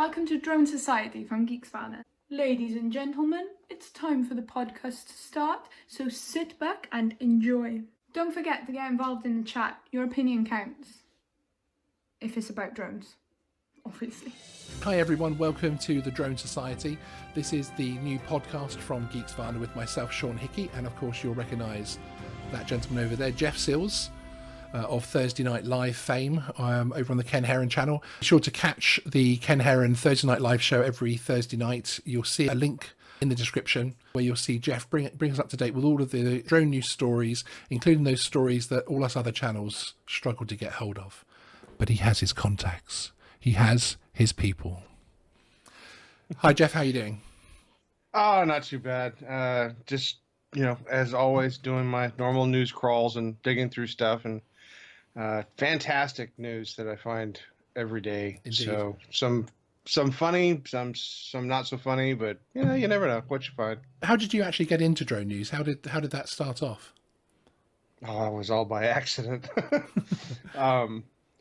Welcome to Drone Society from Geeksvana. Ladies and gentlemen, it's time for the podcast to start, so sit back and enjoy. Don't forget to get involved in the chat. Your opinion counts. If it's about drones, obviously. Hi everyone, welcome to the Drone Society. This is the new podcast from Geeksvana with myself, Sean Hickey, and of course you'll recognise that gentleman over there, Jeff Sills, of Thursday Night Live fame, over on the Ken Heron channel. Be sure to catch the Ken Heron Thursday Night Live show every Thursday night. You'll see a link in the description where you'll see Jeff bring us up to date with all of the drone news stories, including those stories that all us other channels struggle to get hold of. But he has his contacts. He has his people. Hi Jeff, how are you doing? Oh, not too bad. Just, as always, doing my normal news crawls and digging through stuff, and fantastic news that I find every day. Indeed. So some funny, some not so funny, but you never know what you find. How did you actually get into drone news? How did that start off? Oh, it was all by accident.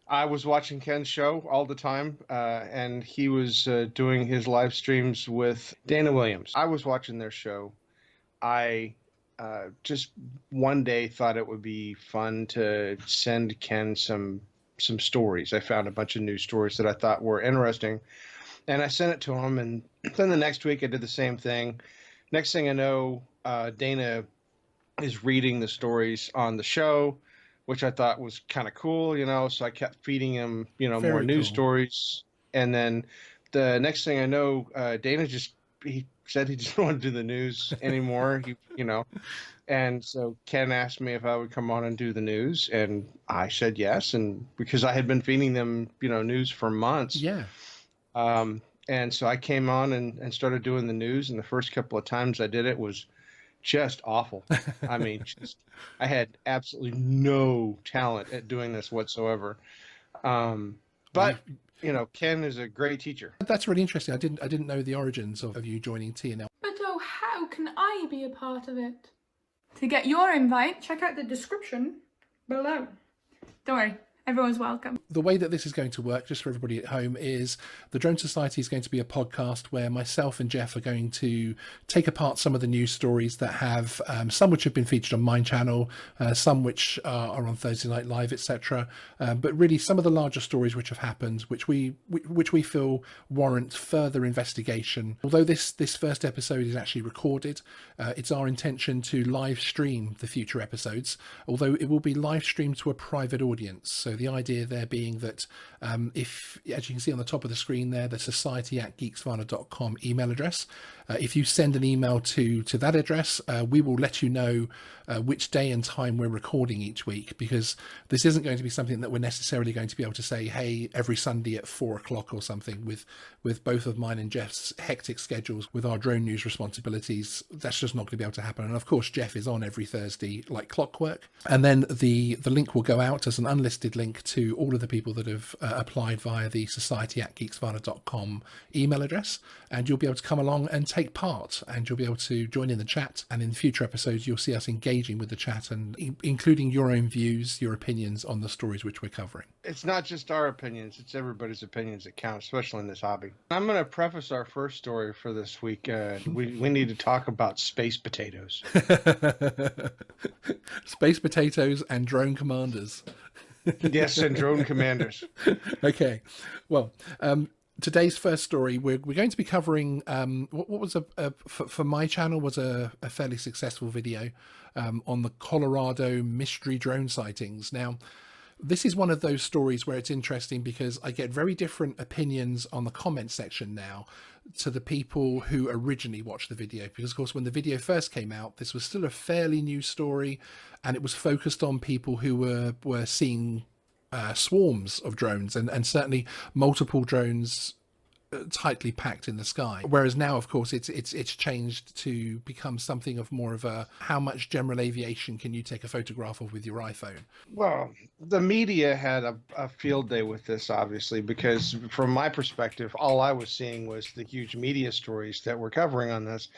I was watching Ken's show all the time, and he was doing his live streams with Dana Williams. I was watching their show. I just one day thought it would be fun to send Ken some stories. I found a bunch of news stories that I thought were interesting, and I sent it to him. And then the next week I did the same thing. Next thing I know, Dana is reading the stories on the show, which I thought was kind of cool, so I kept feeding him, more news stories. And then the next thing I know, Dana he said he didn't want to do the news anymore, and so Ken asked me if I would come on and do the news, and I said yes, and because I had been feeding them, news for months. Yeah. And so I came on and started doing the news, and the first couple of times I did it was just awful. I mean, I had absolutely no talent at doing this whatsoever. But Ken is a great teacher. That's really interesting. I didn't know the origins of you joining TNL. But oh, how can I be a part of it? To get your invite, check out the description below. Don't worry. Everyone's welcome. The way that this is going to work, just for everybody at home, is the Drone Society is going to be a podcast where myself and Jeff are going to take apart some of the news stories that have some which have been featured on my channel, some which are on Thursday Night Live, etc. But really, some of the larger stories which have happened, which we feel warrant further investigation. Although this first episode is actually recorded, it's our intention to live stream the future episodes. Although it will be live streamed to a private audience. So the idea there being that if, as you can see on the top of the screen there, the society@geeksvana.com email address, if you send an email to that address, we will let you know which day and time we're recording each week, because this isn't going to be something that we're necessarily going to be able to say, hey, every Sunday at 4:00 or something. With both of mine and Jeff's hectic schedules with our drone news responsibilities, that's just not going to be able to happen. And of course, Jeff is on every Thursday like clockwork. And then the link will go out as an unlisted link to all of the people that have applied via the society@geeksvana.com email address, and you'll be able to come along and take part, and you'll be able to join in the chat. And in future episodes, you'll see us engaging with the chat and including your own views, your opinions on the stories which we're covering. It's not just our opinions, it's everybody's opinions that count, especially in this hobby. I'm going to preface our first story for this week. We need to talk about space potatoes. Space potatoes and drone commanders. Yes, and drone commanders. Okay. Well, today's first story, we're going to be covering what was for my channel was a fairly successful video on the Colorado mystery drone sightings. Now, this is one of those stories where it's interesting because I get very different opinions on the comment section now to the people who originally watched the video, because of course when the video first came out, this was still a fairly new story, and it was focused on people who were seeing swarms of drones and certainly multiple drones tightly packed in the sky. Whereas now, of course, it's changed to become something of more of a how much general aviation can you take a photograph of with your iPhone? Well, the media had a field day with this, obviously, because from my perspective, all I was seeing was the huge media stories that we're covering on this.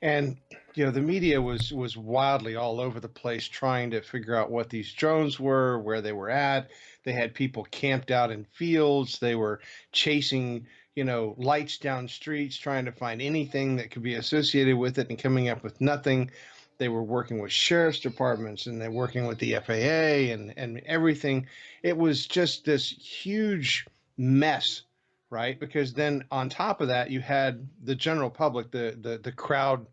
And, the media was wildly all over the place trying to figure out what these drones were, where they were at. They had people camped out in fields. They were chasing lights down streets, trying to find anything that could be associated with it and coming up with nothing. They were working with sheriff's departments and they're working with the FAA and everything. It was just this huge mess, right? Because then on top of that, you had the general public, the crowd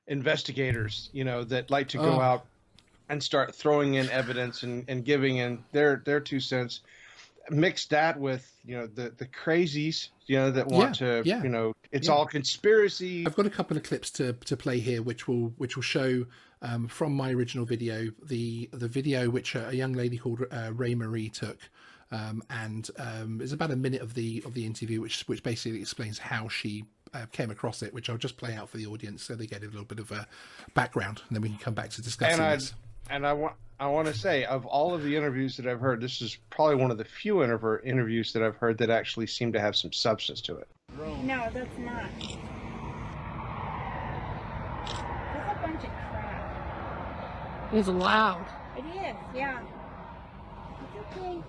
investigators, that like to go Oh, out and start throwing in evidence and giving in their 2 cents. Mix that with the crazies that want yeah, to yeah, it's yeah. all conspiracy. I've got a couple of clips to play here, which will show from my original video the video which a young lady called Ray Marie took, and it's about a minute of the interview, which basically explains how she came across it, which I'll just play out for the audience so they get a little bit of a background, and then we can come back to discussing this. And I want to say, of all of the interviews that I've heard, this is probably one of the few interviews that I've heard that actually seem to have some substance to it. No, that's not. That's a bunch of crap. It's loud. It is, yeah. It's okay.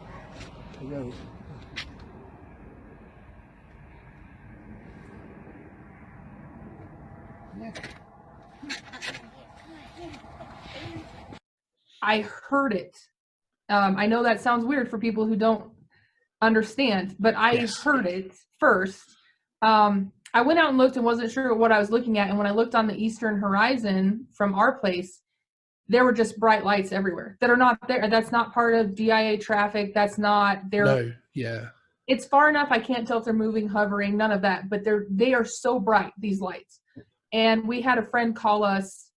I heard it. I know that sounds weird for people who don't understand, but I Yes. heard it first. I went out and looked and wasn't sure what I was looking at. And when I looked on the eastern horizon from our place, there were just bright lights everywhere that are not there. That's not part of DIA traffic. That's not there. No, yeah, It's far enough. I can't tell if they're moving, hovering, none of that, but they are so bright, these lights. And we had a friend call us.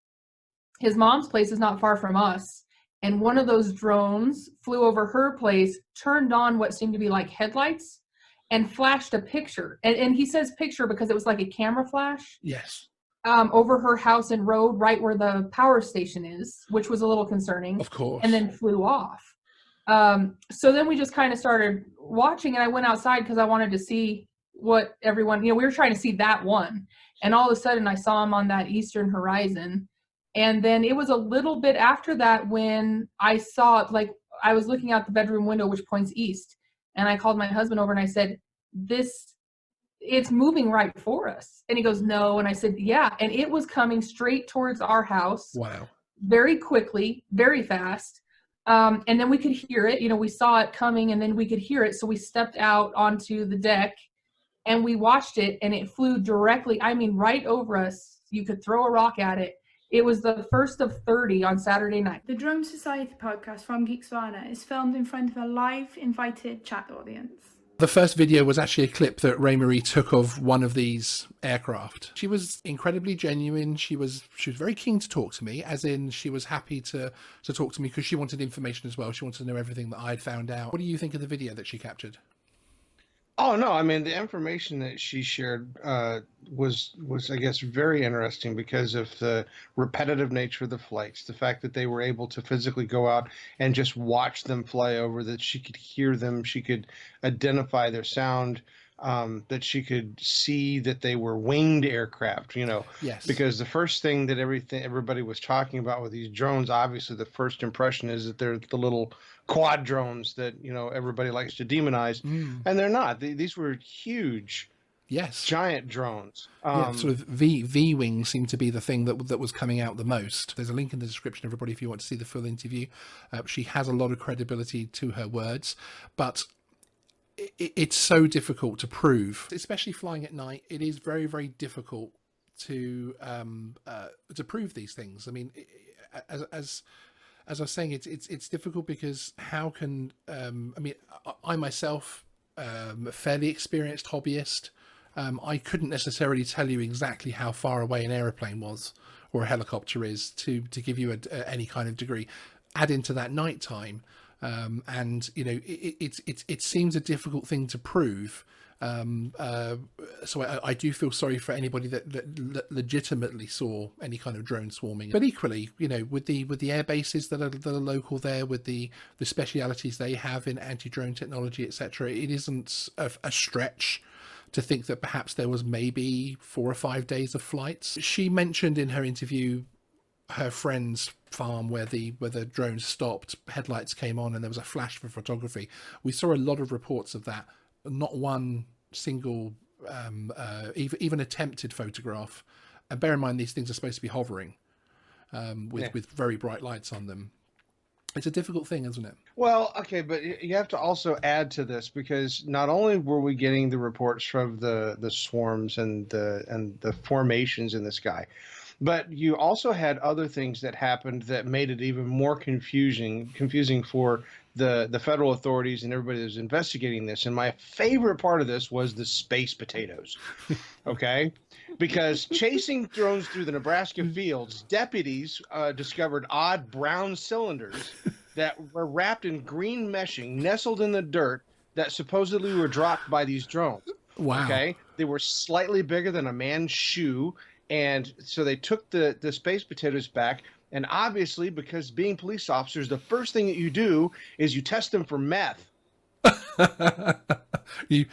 His mom's place is not far from us. And one of those drones flew over her place, turned on what seemed to be like headlights, and flashed a picture. And he says picture because it was like a camera flash yes, over her house and road right where the power station is, which was a little concerning. of course. And then flew off. So then we just kind of started watching, and I went outside because I wanted to see what everyone, we were trying to see that one. And all of a sudden I saw him on that eastern horizon. And then it was a little bit after that when I saw, like, I was looking out the bedroom window, which points east. And I called my husband over and I said, it's moving right for us. And he goes, no. And I said, yeah. And it was coming straight towards our house. Wow. Very quickly, very fast. And then we could hear it, we saw it coming and then we could hear it. So we stepped out onto the deck and we watched it, and it flew directly, right over us. You could throw a rock at it. It was the first of 30 on Saturday night. The Drone Society podcast from Geeksvana is filmed in front of a live invited chat audience. The first video was actually a clip that Ray Marie took of one of these aircraft. She was incredibly genuine. She was very keen to talk to me, as in she was happy to talk to me because she wanted information as well. She wanted to know everything that I'd found out. What do you think of the video that she captured? Oh no, the information that she shared was I guess very interesting because of the repetitive nature of the flights, the fact that they were able to physically go out and just watch them fly over, that she could hear them, she could identify their sound, that she could see that they were winged aircraft, Yes. because the first thing that everybody was talking about with these drones, obviously the first impression is that they're the little quad drones that everybody likes to demonize, and they're not. These were huge, yes, giant drones. Yeah, sort of V wings seemed to be the thing that was coming out the most. There's a link in the description, everybody, if you want to see the full interview. She has a lot of credibility to her words, but it's so difficult to prove, especially flying at night. It is very, very difficult to prove these things. As I was saying, it's difficult because how can I myself, a fairly experienced hobbyist, I couldn't necessarily tell you exactly how far away an aeroplane was or a helicopter is to give you any kind of degree. Add into that nighttime, and it seems a difficult thing to prove. So I do feel sorry for anybody that legitimately saw any kind of drone swarming. But equally, with the air bases that are local there, with the specialities they have in anti-drone technology, etc., it isn't a stretch to think that perhaps there was maybe 4 or 5 days of flights. She mentioned in her interview her friend's farm where the drone stopped, headlights came on, and there was a flash for photography. We saw a lot of reports of that. Not one single even attempted photograph. And bear in mind, these things are supposed to be hovering with very bright lights on them. It's a difficult thing, isn't it? Well, okay, but you have to also add to this, because not only were we getting the reports from the swarms and the formations in the sky, but you also had other things that happened that made it even more confusing for the federal authorities and everybody that was investigating this. And my favorite part of this was the space potatoes. Okay? Because chasing drones through the Nebraska fields, deputies discovered odd brown cylinders that were wrapped in green meshing, nestled in the dirt, that supposedly were dropped by these drones. Wow. Okay? They were slightly bigger than a man's shoe. And so they took the space potatoes back. And obviously, because being police officers, the first thing that you do is you test them for meth. you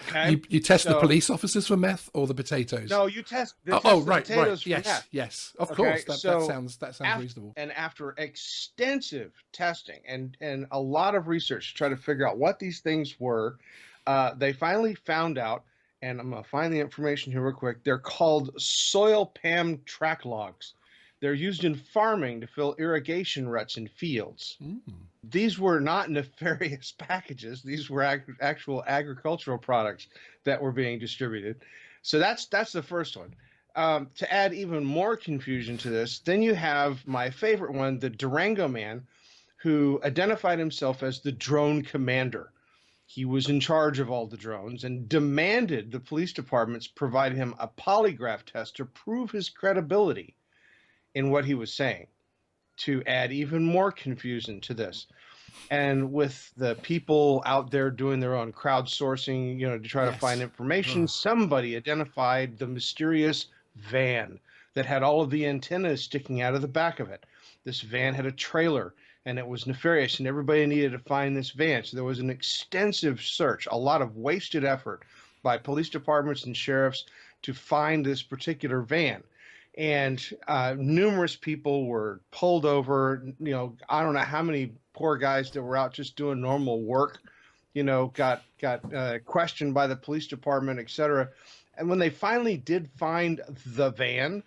test the police officers for meth or the potatoes? No, you test. Right. Potatoes for yes, meth. Yes. Of course, that sounds reasonable. And after extensive testing and a lot of research to try to figure out what these things were, they finally found out. And I'm going to find the information here real quick. They're called soil PAM track logs. They're used in farming to fill irrigation ruts in fields. These were not nefarious packages. These were actual agricultural products that were being distributed. So that's the first one. To add even more confusion to this, then you have my favorite one, the Durango man, who identified himself as the drone commander. He was in charge of all the drones and demanded the police departments provide him a polygraph test to prove his credibility in what he was saying, to add even more confusion to this. And with the people out there doing their own crowdsourcing, to try to find information, somebody identified the mysterious van that had all of the antennas sticking out of the back of it. This van had a trailer, and it was nefarious, and everybody needed to find this van. So there was an extensive search, a lot of wasted effort by police departments and sheriffs to find this particular van. And numerous people were pulled over. I don't know how many poor guys that were out just doing normal work, got questioned by the police department, etc. And when they finally did find the van,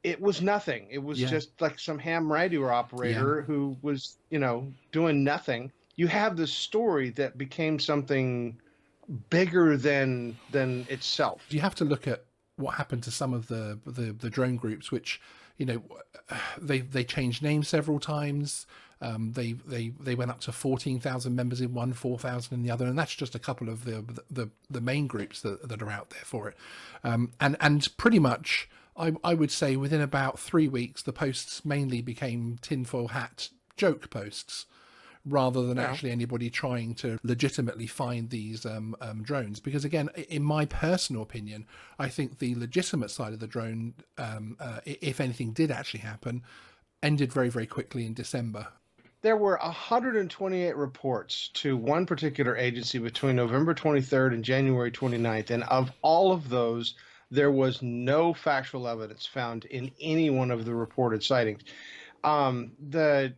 it was nothing. It was just like some ham radio operator who was, doing nothing. You have this story that became something bigger than itself. You have to look at what happened to some of the drone groups, which, they changed names several times. They went up to 14,000 members in one, 4,000 in the other, and that's just a couple of the main groups that are out there for it. And pretty much, I would say within about 3 weeks, the posts mainly became tinfoil hat joke posts, rather than actually anybody trying to legitimately find these drones. Because again, in my personal opinion, I think the legitimate side of the drone, if anything did actually happen, ended very, very quickly in December. There were 128 reports to one particular agency between November 23rd and January 29th. And of all of those, there was no factual evidence found in any one of the reported sightings. The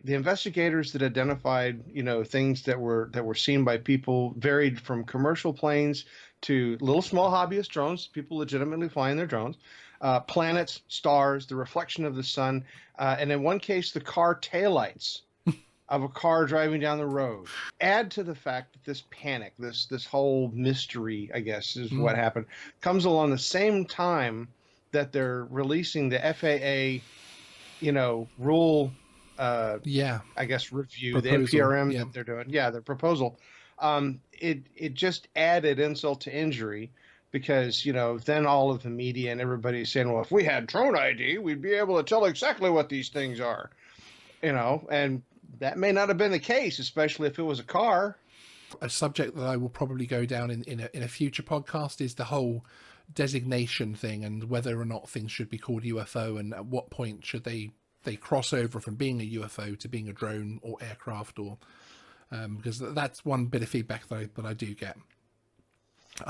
investigators that identified, things that were seen by people varied from commercial planes to little small hobbyist drones, people legitimately flying their drones, planets, stars, the reflection of the sun, and in one case, the car taillights of a car driving down the road. Add to the fact that this panic, this whole mystery, I guess, is what happened, comes along the same time that they're releasing the FAA, rule, I guess, review, proposal, the NPRM that they're doing. Yeah, their proposal. It just added insult to injury, because, then all of the media and everybody's saying, well, if we had drone ID, we'd be able to tell exactly what these things are, and that may not have been the case, especially if it was a car. A subject that I will probably go down in a future podcast is the whole designation thing, and whether or not things should be called UFO, and at what point should they cross over from being a UFO to being a drone or aircraft, or because that's one bit of feedback that I do get.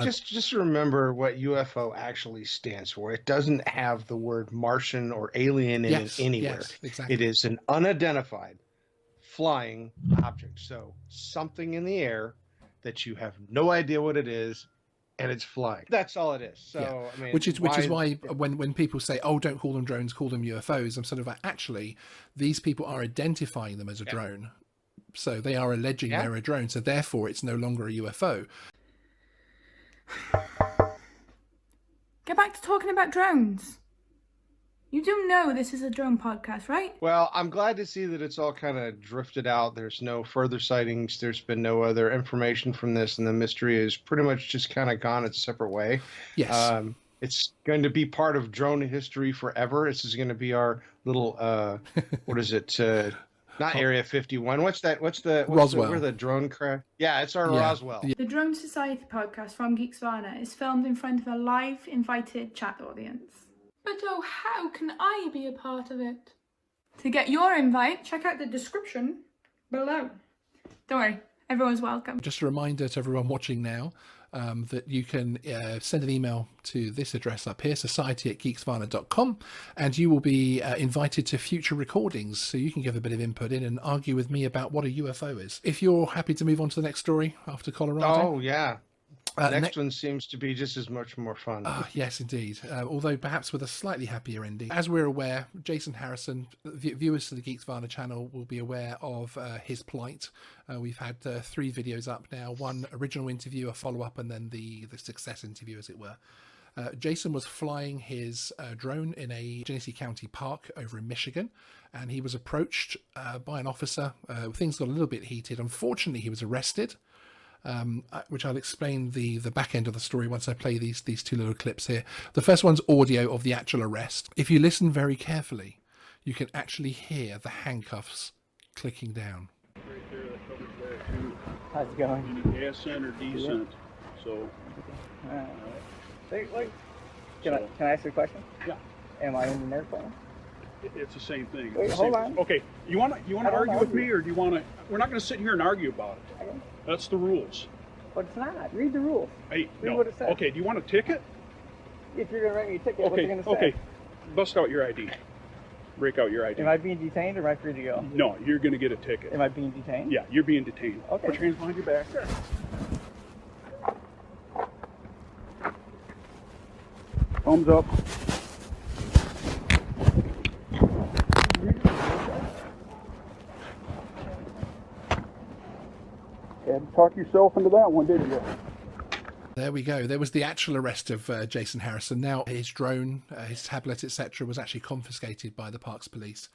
Just remember what UFO actually stands for. It doesn't have the word Martian or alien in it anywhere. Yes, exactly. It is an unidentified flying object. So something in the air that you have no idea what it is, and it's flying. That's all it is. So Yeah. I mean, which is why when people say, "Oh, don't call them drones, call them UFOs," I'm sort of like, actually, these people are identifying them as a drone, so they are alleging they're a drone. So therefore, it's no longer a UFO. Get back to talking about drones. You do know this is a drone podcast, right? Well, I'm glad to see that it's all kind of drifted out. There's no further sightings. There's been no other information from this, and the mystery is pretty much just kind of gone its separate way. Yes. It's going to be part of drone history forever. This is going to be our little, what is it? Not Area 51. What's Roswell. Where the drone crash? Yeah, it's our Roswell. The Drone Society podcast from Geeksvana is filmed in front of a live invited chat audience. But oh, how can I be a part of it? To get your invite, check out the description below. Don't worry, everyone's welcome. Just a reminder to everyone watching now that you can send an email to this address up here, society@geeksvana.com, and you will be invited to future recordings, so you can give a bit of input in and argue with me about what a UFO is. If you're happy to move on to the next story after Colorado. Oh, yeah. Next one seems to be just as much more fun. Yes, indeed. Although perhaps with a slightly happier ending. As we're aware, Jason Harrison, viewers to the Geeksvana channel will be aware of his plight. We've had 3 videos up now, one original interview, a follow-up, and then the success interview, as it were. Jason was flying his drone in a Genesee County park over in Michigan, and he was approached by an officer. Things got a little bit heated. Unfortunately, he was arrested. Which I'll explain the back end of the story once I play these 2 little clips here. The first one's audio of the actual arrest. If you listen very carefully, you can actually hear the handcuffs clicking down. Right there, that covers that too. How's it going? You need ascent or descent. So, Wait. Can I ask you a question? Yeah. Am I in an airplane? it's the same thing. Wait, hold on. Okay, you want to argue with me, or do you want to? We're not going to sit here and argue about it. Okay. That's the rules. But it's not. Read the rules. Hey, Read no. what it says. Okay, do you want a ticket? If you're going to write me a ticket, what's it going to say? Okay. Bust out your ID. Break out your ID. Am I being detained or am I free to go? No, you're going to get a ticket. Am I being detained? Yeah, you're being detained. Okay. Put your hands behind your back. Thumbs up. Had to talk yourself into that one, didn't you? There we go. There was the actual arrest of Jason Harrison. Now his drone, his tablet, etc., was actually confiscated by the parks police,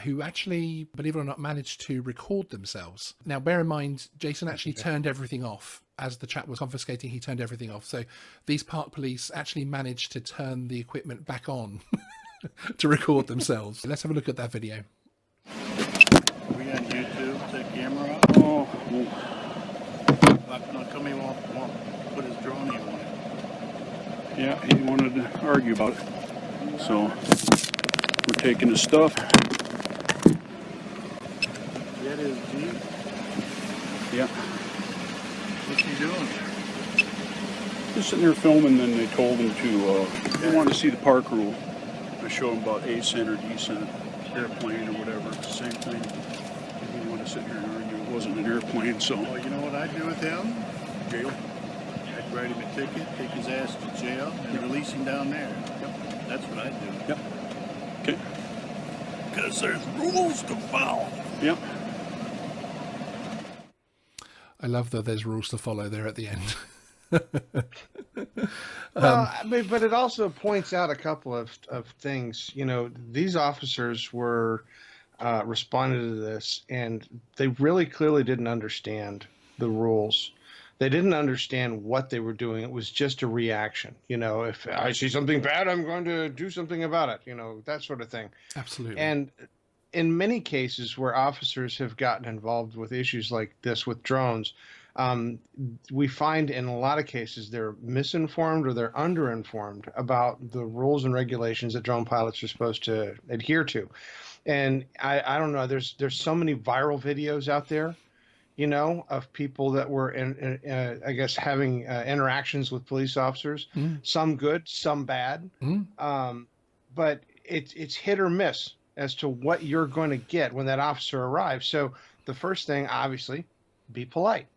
who actually, believe it or not, managed to record themselves. Now, bear in mind, Jason actually turned everything off. As the chat was confiscating, he turned everything off. So these park police actually managed to turn the equipment back on to record themselves. Let's have a look at that video. We on YouTube, take camera off. Oh, Like, no, come here, won't put his drone in on it. yeah, he wanted to argue about it. So, we're taking his stuff. That is Jeep. Yeah. What's he doing? Just sitting there filming, then they told him to, they wanted to see the park rule. I showed him about ascent or descent, airplane or whatever, it's the same thing. He didn't want to sit here and argue it wasn't an airplane, so. Oh, you know what I'd do with him? Jail. I'd write him a ticket, take his ass to jail, and release him down there. Yep. That's what I'd do. Yep. Okay. Because there's rules to follow. Yep. I love that there's rules to follow there at the end. Well, I mean, but it also points out a couple of things. You know, these officers were responded to this, and they really clearly didn't understand the rules. They didn't understand what they were doing. It was just a reaction. You know, if I see something bad, I'm going to do something about it. You know, that sort of thing. Absolutely. And in many cases where officers have gotten involved with issues like this with drones, we find in a lot of cases they're misinformed or they're underinformed about the rules and regulations that drone pilots are supposed to adhere to. And I don't know, there's so many viral videos out there, you know, of people that were I guess having interactions with police officers, some good, some bad. But it's hit or miss as to what you're going to get when that officer arrives. So the first thing, obviously, be polite.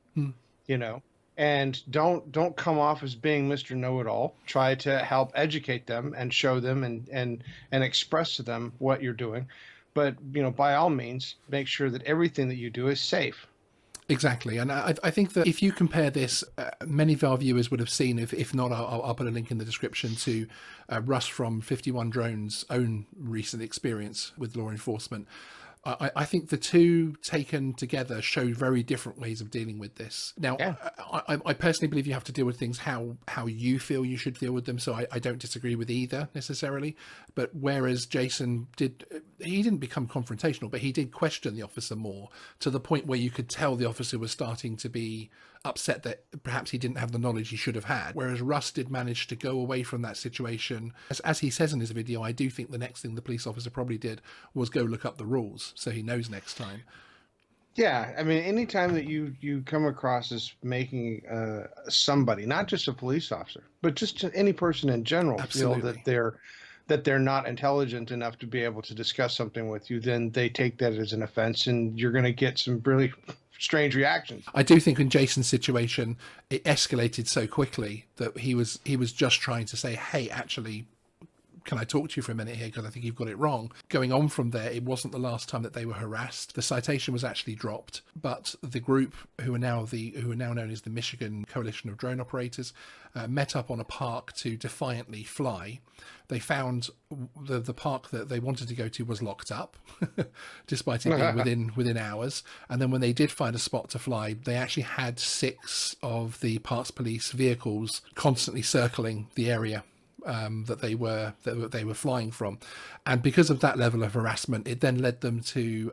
You know, and don't come off as being Mr. Know-it-all. Try to help educate them and show them and express to them what you're doing. But, by all means, make sure that everything that you do is safe. Exactly, and I think that if you compare this, many of our viewers would have seen, if not, I'll put a link in the description to Russ from 51 Drone's own recent experience with law enforcement. I think the two taken together show very different ways of dealing with this. Now, Yeah. I personally believe you have to deal with things how you feel you should deal with them. So I don't disagree with either necessarily. But whereas Jason he didn't become confrontational, but he did question the officer more, to the point where you could tell the officer was starting to be upset that perhaps he didn't have the knowledge he should have had. Whereas Russ did manage to go away from that situation. As he says in his video, I do think the next thing the police officer probably did was go look up the rules, so he knows next time. Yeah, I mean, anytime that you come across as making somebody, not just a police officer, but just any person in general, Absolutely. feel that they're not intelligent enough to be able to discuss something with you, then they take that as an offense, and you're going to get some really strange reactions. I do think in Jason's situation, it escalated so quickly that he was just trying to say, hey, actually, can I talk to you for a minute here, because I think you've got it wrong. Going on from there, it wasn't the last time that they were harassed. The citation was actually dropped, but the group who are now known as the Michigan Coalition of Drone Operators met up on a park to defiantly fly. They found the park that they wanted to go to was locked up, despite it being within hours. And then when they did find a spot to fly, they actually had 6 of the Parks Police vehicles constantly circling the area that they were flying from. And because of that level of harassment, it then led them to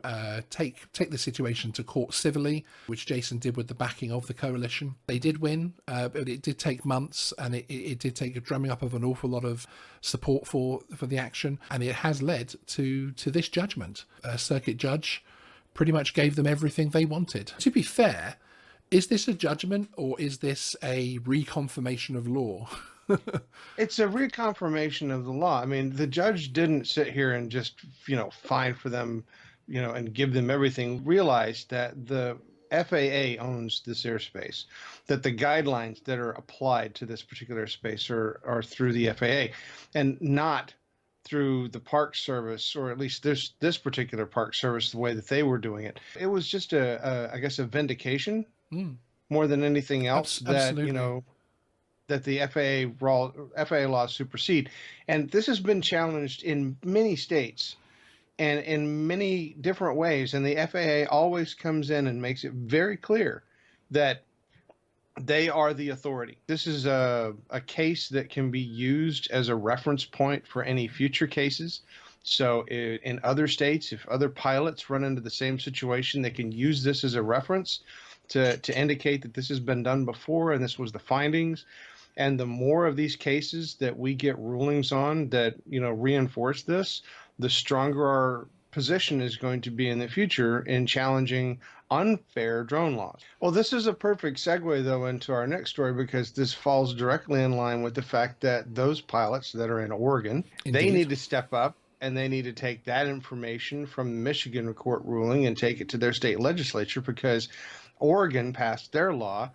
take the situation to court civilly, which Jason did with the backing of the coalition. They did win, but it did take months, and it did take a drumming up of an awful lot of support for the action, and it has led to this judgment. A circuit judge pretty much gave them everything they wanted. To be fair, is this a judgment, or is this a reconfirmation of law? It's a reconfirmation of the law. I mean, the judge didn't sit here and just, fine for them, and give them everything. Realized that the FAA owns this airspace, that the guidelines that are applied to this particular space are through the FAA and not through the Park Service, or at least this particular Park Service, the way that they were doing it. It was just I guess a vindication more than anything else. Absolutely. That the FAA laws supersede. And this has been challenged in many states and in many different ways. And the FAA always comes in and makes it very clear that they are the authority. This is a case that can be used as a reference point for any future cases. So in other states, if other pilots run into the same situation, they can use this as a reference to indicate that this has been done before and this was the findings. And the more of these cases that we get rulings on that, reinforce this, the stronger our position is going to be in the future in challenging unfair drone laws. Well, this is a perfect segue, though, into our next story, because this falls directly in line with the fact that those pilots that are in Oregon, they need to step up, and they need to take that information from the Michigan court ruling and take it to their state legislature, because Oregon passed their law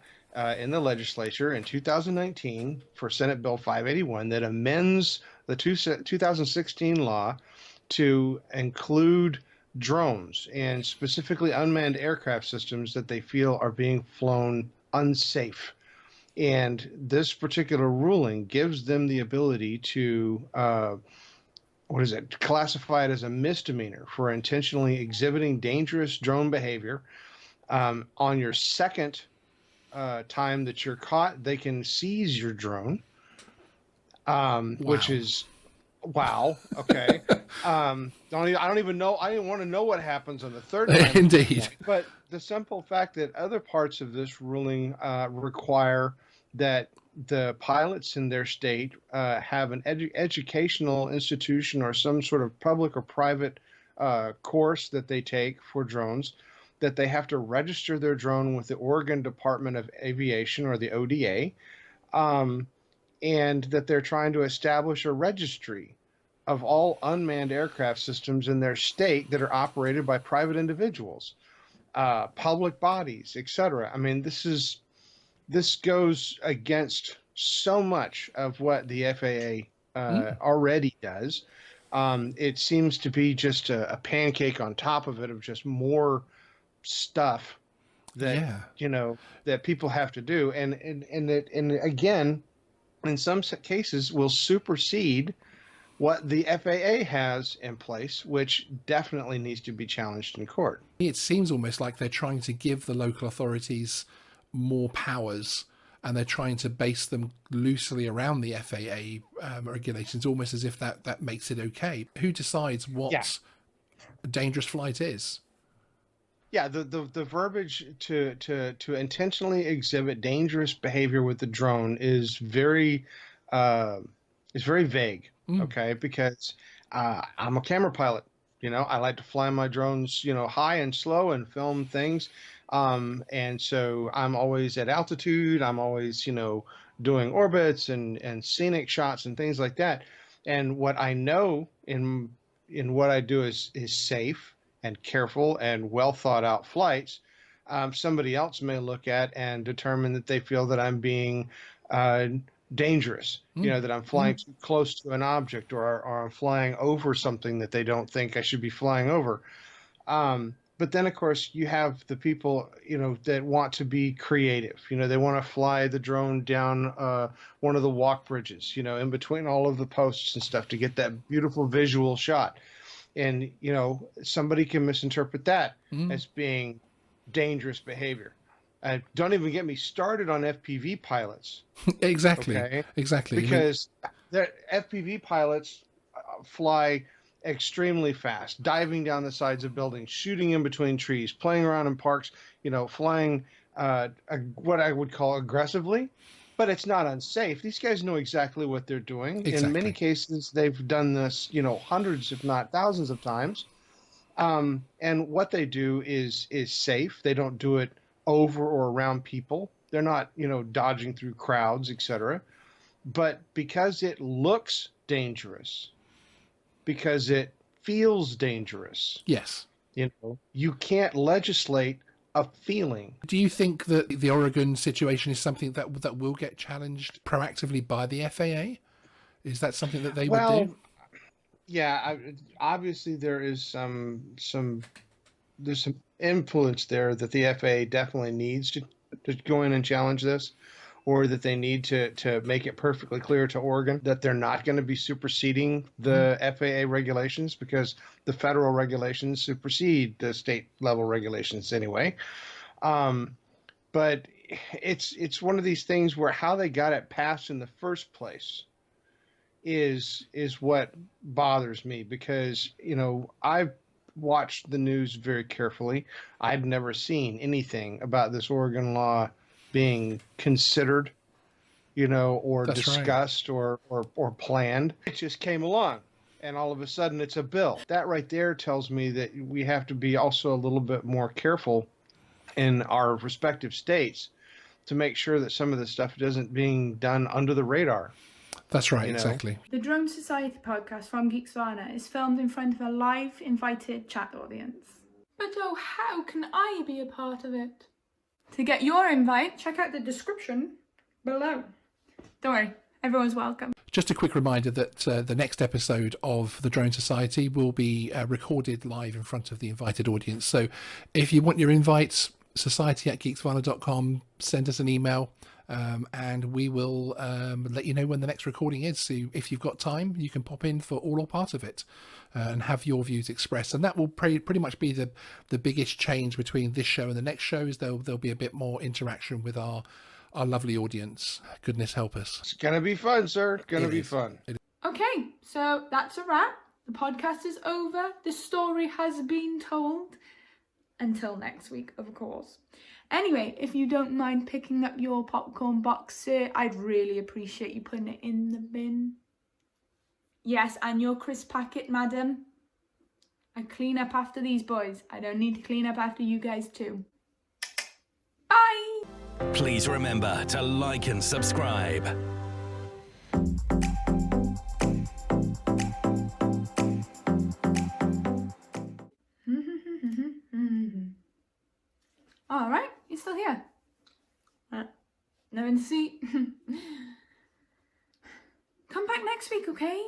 in the legislature in 2019 for Senate Bill 581 that amends the 2016 law to include drones, and specifically unmanned aircraft systems that they feel are being flown unsafe. And this particular ruling gives them the ability to classify it as a misdemeanor for intentionally exhibiting dangerous drone behavior. On your second time that you're caught, they can seize your drone, which is wow. Okay. I don't even know. I didn't want to know what happens on the third time. Indeed. But the simple fact that other parts of this ruling require that the pilots in their state have an educational institution or some sort of public or private course that they take for drones, that they have to register their drone with the Oregon Department of Aviation, or the ODA, and that they're trying to establish a registry of all unmanned aircraft systems in their state that are operated by private individuals, public bodies, etc. I mean, this is this goes against so much of what the FAA already does. It seems to be just a pancake on top of it of just more stuff that that people have to do, and again, in some cases, will supersede what the FAA has in place, which definitely needs to be challenged in court. It seems almost like they're trying to give the local authorities more powers, and they're trying to base them loosely around the FAA regulations, almost as if that makes it okay. Who decides what a dangerous flight is? Yeah, the verbiage to intentionally exhibit dangerous behavior with the drone is very vague. Okay, because I'm a camera pilot. I like to fly my drones, high and slow and film things. And so I'm always at altitude. I'm always, doing orbits and scenic shots and things like that. And what I know in what I do is safe and careful and well thought out flights. Somebody else may look at and determine that they feel that I'm being dangerous, that I'm flying too close to an object, or I'm flying over something that they don't think I should be flying over. But then, of course, you have the people, that want to be creative. They want to fly the drone down one of the walk bridges, in between all of the posts and stuff to get that beautiful visual shot. And, somebody can misinterpret that as being dangerous behavior. Don't even get me started on FPV pilots. Exactly. Okay? Exactly. Because the FPV pilots fly extremely fast, diving down the sides of buildings, shooting in between trees, playing around in parks, flying what I would call aggressively, but it's not unsafe. These guys know exactly what they're doing. Exactly. In many cases, they've done this, hundreds, if not thousands of times. And what they do is safe. They don't do it over or around people. They're not, dodging through crowds, etc. But because it looks dangerous, because it feels dangerous. Yes. You can't legislate a feeling. Do you think that the Oregon situation is something that will get challenged proactively by the FAA? Is that something that they would do? Yeah, obviously there is some influence there that the FAA definitely needs to go in and challenge this, or that they need to make it perfectly clear to Oregon that they're not going to be superseding the FAA regulations, because the federal regulations supersede the state level regulations anyway. But it's one of these things where how they got it passed in the first place is what bothers me, because I've watched the news very carefully. I'd never seen anything about this Oregon law being considered, or That's discussed, right, or planned. It just came along, and all of a sudden it's a bill. That right there tells me that we have to be also a little bit more careful in our respective states to make sure that some of this stuff isn't being done under the radar. That's right, exactly. The Drone Society podcast from Geeksvana is filmed in front of a live invited chat audience. But how can I be a part of it? To get your invite, check out the description below. Don't worry, everyone's welcome. Just a quick reminder that the next episode of the Drone Society will be recorded live in front of the invited audience. So if you want your invites, society@geeksvana.com, send us an email. And we will let you know when the next recording is. So if you've got time, you can pop in for all or part of it and have your views expressed. And that will pretty much be the biggest change between this show and the next show, is there'll be a bit more interaction with our lovely audience. Goodness help us. It's going to be fun, sir. Going to be fun. Okay, so that's a wrap. The podcast is over. The story has been told. Until next week, of course. Anyway, if you don't mind picking up your popcorn box, sir, I'd really appreciate you putting it in the bin. Yes, and your crisp packet, madam. I clean up after these boys. I don't need to clean up after you guys too. Bye! Please remember to like and subscribe. All right, you're still here. No in the seat. Come back next week, okay?